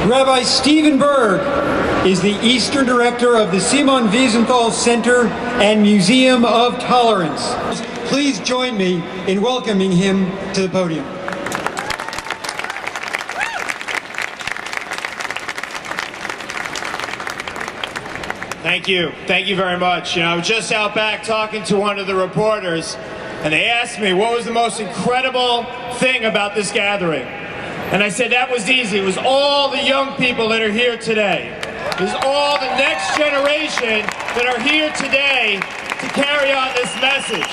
Rabbi Stephen Burg is the Eastern Director of the Simon Wiesenthal Center and Museum of Tolerance. Please join me in welcoming him to the podium. Thank you. Thank you very much. I was just out back talking to one of the reporters, and they asked me what was the most incredible thing about this gathering. And I said that was easy. It was all the young people that are here today. It was all the next generation that are here today to carry on this message.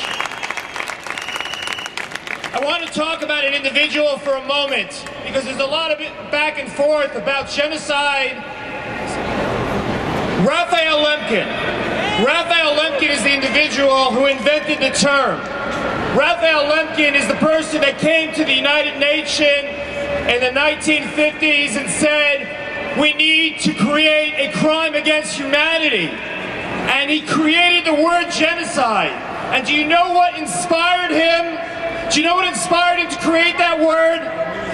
I want to talk about an individual for a moment, because there's a lot of back and forth about genocide. Raphael Lemkin. Raphael Lemkin is the individual who invented the term. Raphael Lemkin is the person that came to the United Nations in the 1950s and said, we need to create a crime against humanity. And he created the word genocide. And do you know what inspired him? Do you know what inspired him to create that word?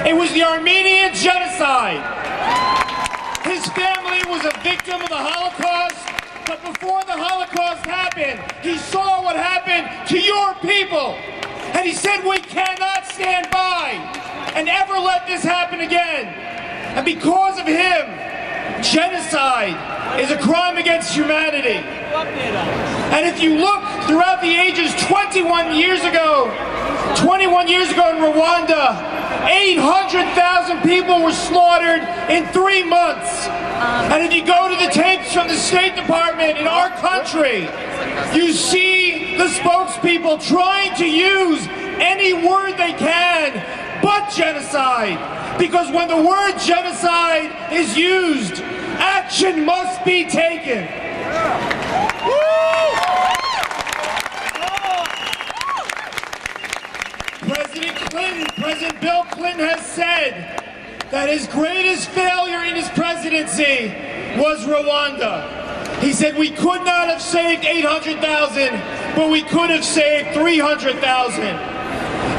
It was the Armenian genocide. His family was a victim of the Holocaust, but before the Holocaust happened, he saw what happened to your people. And he said, we cannot stand by and ever let this happen again. And because of him, genocide is a crime against humanity. And if you look throughout the ages, 21 years ago in Rwanda, 800,000 people were slaughtered in 3 months. And if you go to the tapes from the State Department in our country, you see the spokespeople trying to use any word they can but genocide. Because when the word genocide is used, action must be taken. President Bill Clinton has said that his greatest failure in his presidency was Rwanda. He said we could not have saved 800,000, but we could have saved 300,000.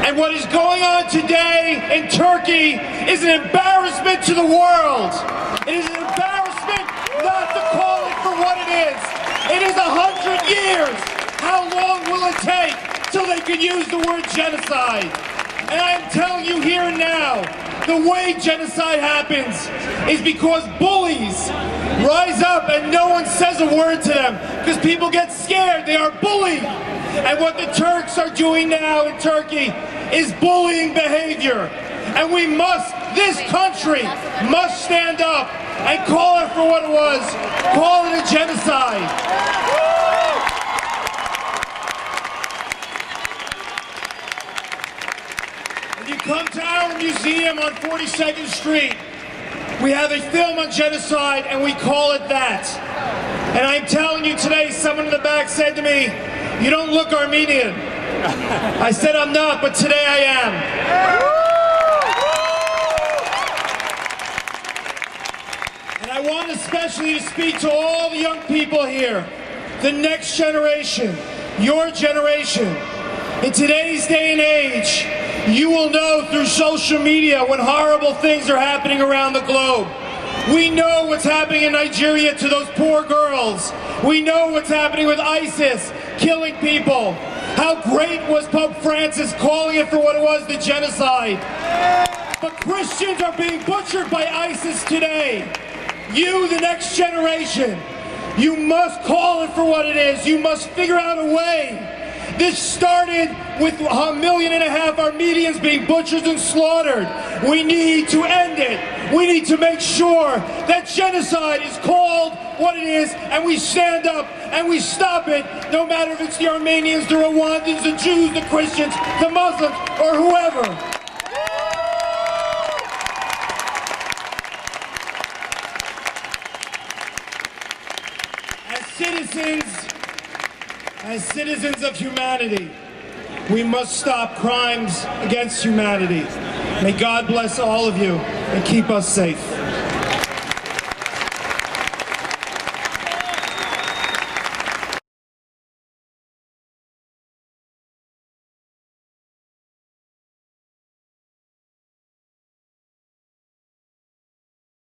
And what is going on today in Turkey is an embarrassment to the world. It is an embarrassment not to call it for what it is. It is 100 years. How long will it take till they can use the word genocide? And I'm telling you here and now, the way genocide happens is because bullies rise up and no one says a word to them because people get scared. They are bullied. And what the Turks are doing now in Turkey is bullying behavior. And we must, this country must stand up and call it for what it was. Call it a genocide. If you come to our museum on 42nd Street, we have a film on genocide and we call it that. And I'm telling you today, someone in the back said to me, you don't look Armenian. I said I'm not, but today I am. And I want especially to speak to all the young people here, the next generation, your generation. In today's day and age, you will know through social media when horrible things are happening around the globe. We know what's happening in Nigeria to those poor girls. We know what's happening with ISIS, killing people. How great was Pope Francis calling it for what it was, the genocide. But Christians are being butchered by ISIS today. You, the next generation, you must call it for what it is. You must figure out a way. This started with 1.5 million Armenians being butchered and slaughtered. We need to end it. We need to make sure that genocide is called what it is, and we stand up and we stop it, no matter if it's the Armenians, the Rwandans, the Jews, the Christians, the Muslims, or whoever. As citizens of humanity, we must stop crimes against humanity. May God bless all of you and keep us safe.